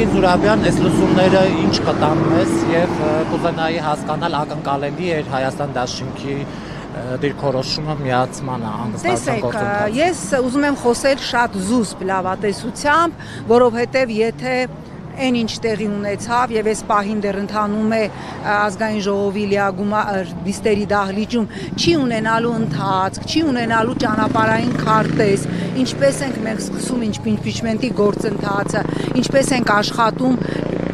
Տիկին Զուրաբյան, այս լուսումները ինչ կտան մեզ եւ կուզենայի հասկանալ ակնկալելի էր Հայաստան դաշինքի դիրքորոշումը միացմանը հանգստացան գործընթաց։ Ես ուզում եմ խոսել շատ զուսպ լավատեսությամբ, որովհետև եթե այն ինչ տեղի ունեցավ եւ այս պահին դեռ ընթանում է ազգային ժողովի նիստերի դահլիճում, չի ունենալու ընթացք, չի ունենալու ճանապարհային քարտեզ, ինչպես ենք մենք սկսում իմպիչմենտի գործընթացը, ինչպես ենք աշխատում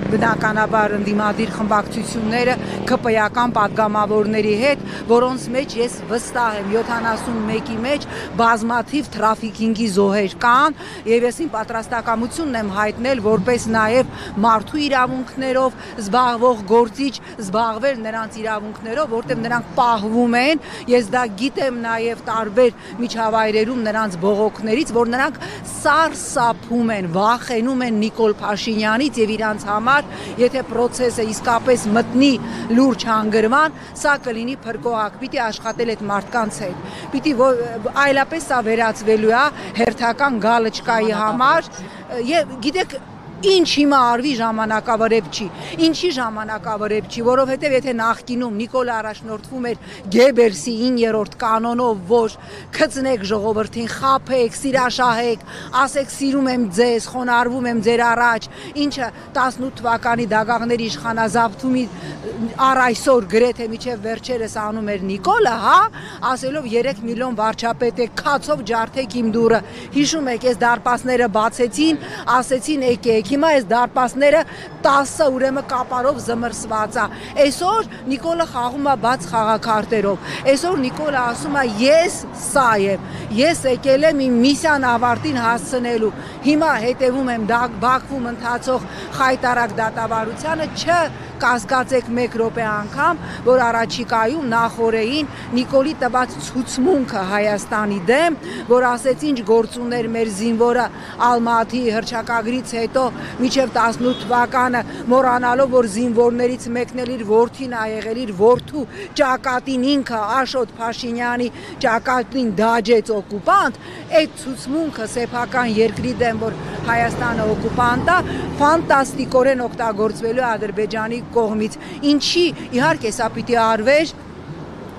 բնականաբար ընդդիմադիր խմբակցությունները ԿՊ-ական պատգամավորների հետ, որոնց մեջ ես վստահ եմ 71-ի մեջ բազմաթիվ թրաֆիքինգի զոհեր կան եւ ես իմ պատրաստակամությունն եմ հայտնել որպես նաեւ մարդու իրավունքներով զբաղվող գործիչ զբաղվել նրանց իրավունքներով, որտեղ նրանք պահվում են, ես դա գիտեմ նաեւ տարբեր միջավայրերում նրանց բողոքներից, որ նրանք սարսափում են, վախենում են Նիկոլ Փաշինյանից եւ իրանց համար եթե process-ը իսկապես մտնի լուրջ հանգրման, սա կլինի փրկողակ, պիտի աշխատել այդ մարդկանց հետ, պիտի այլապես սա վերածվելու է հերթական գալչկայի համար եւ գիտեք ինչ հիմա արվի ժամանակավրեպ չի, ինչի ժամանակավրեպ չի, որովհետև եթե նախկինում Նիկոլը առաջնորդվում էր Գեբելսի 9-րդ կանոնով, որ քծնեք ժողովրդին, խաբեք, սիրաշահեք, ասեք սիրում եմ ձեզ, խոնարհվում եմ ձեր առաջ, ինչը 18 թվականի դագաղների իշխանազավթումի առ այսօր գրեթե միջև վերջերս անում էր Նիկոլը, հա, ասելով 3 միլիոն վարչապետ է, քացով ջարդեք իմ դուռը, հիշում եք, այս դարպասները բացեցին, ասեցին եկեք հիմա այս դարպասները 10 ուրեմն կապարով զմրսված է։ Այսօր Նիկոլը խաղում է բաց խաղաքարտերով։ Այսօր Նիկոլը ասում է ես սա եմ։ Ես եկել եմ իմ միսիան ավարտին հասցնելու։ Հիմա հետևում եմ Բաքվում ընթացող խայտարակ դատավարությանը, չկասկածեք 1 րոպե անգամ, որ առաջիկայում նախորդին Նիկոլի տված ցուցմունքը Հայաստանի դեմ, որ ասեց ինչ գործուններ մեր զինվորը Ալմատի հռչակագրից հետո միջև 18 թվականը մոռանալով որ զինվորներից մեկն էլ իր որդին ա եղել իր որդու ճակատին ինքը Աշոտ Փաշինյանի ճակատին դաջեց օկուպանտ, այդ ցուցմունքը սեփական երկրի դեմ որ Հայաստանը օկուպանտ է, ֆանտաստիկորեն օգտագործվելու է Ադրբեջանի կողմից, ինչի իհարկե սա պիտի արվեր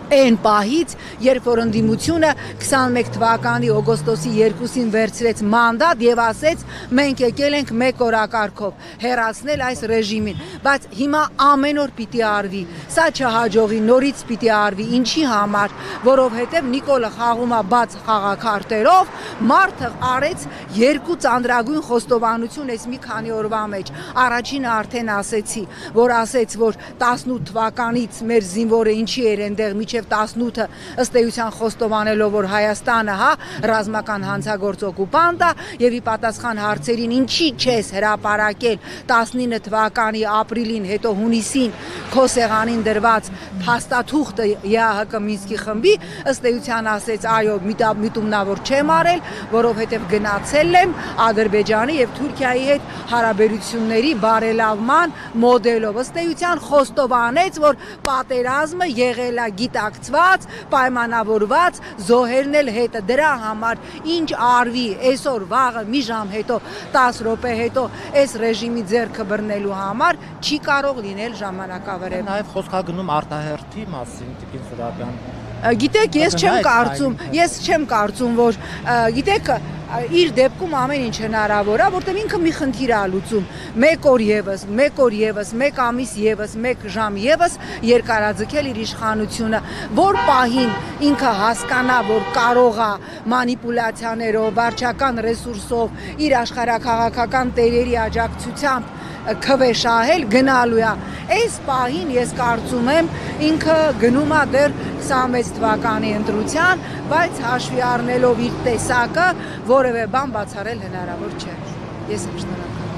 այն պահից, երբ որ ընդդիմությունը 21 թվականի օգոստոսի 2-ին վերցրեց մանդատ եւ ասեց մենք եկել ենք մեկ օրակարգով հեռացնել այս ռեժիմին, բայց հիմա ամեն օր պիտի արվի, սա չհաջողի, նորից պիտի արվի, ինչի համար, որովհետեւ Նիկոլը խաղում է բաց խաղաքարտերով, մարդը արեց 2 ծանրագույն խոստովանություն այս մի քանի օրվա մեջ, առաջինը արդեն ասեցի, որ ասեց, որ 18 թվականից մեր զինվորը ինչի էր այնտեղ միջև 18-ը ըստ էության խոստովանելով որ Հայաստանը հա ռազմական հանցագործ օկուպանտ է եւ ի պատասխան հարցերին ինչի չես հրապարակել 19 թվականի ապրիլին հետո հունիսին քո սեղանին դրված փաստաթուղթը ԵԱՀԿ Մինսկի խմբի ըստ էության ասեց այո միտումնավոր չեմ արել որովհետեւ գնացել եմ Ադրբեջանի եւ Թուրքիայի հետ հարաբերությունների բարելավման մոդելով ըստ էության խոստովանեց որ պատերազմը եղել է գիտակցված, պայմանավորված, զոհերն էլ հետը դրա համար ինչ արվի այսօր վաղը մի ժամ հետո 10 րոպե հետո այս ռեժիմի ձեռքը բռնելու համար չի կարող լինել ժամանակավրեպ։ Նաև խոսքա գնում արտահերթի մասին Տիկին Զուրաբյան։ Գիտեք, ես չեմ կարծում, որ գիտեք իր դեպքում ամեն ինչ հնարավոր է, որտեղ ինքը մի խնդիր է լուծում։ Մեկ օր եւս, մեկ ամիս եւս, մեկ ժամ եւս երկարաձգել իր իշխանությունը, որ պահին ինքը հասկանա, որ կարող է մանիպուլյացիաներով, վարչական ռեսուրսով, իր աշխարհաքաղաքական տերերի աջակցությամբ քվեշահել գնալու է։ Այս պահին ես կարծում եմ ինքը գնում է դեռ 26 թվականի ընտրության, բայց հաշվի առնելով իր տեսակը որևէ բան բացառել հնարավոր չէ։ Ես եմ շնորհակալ։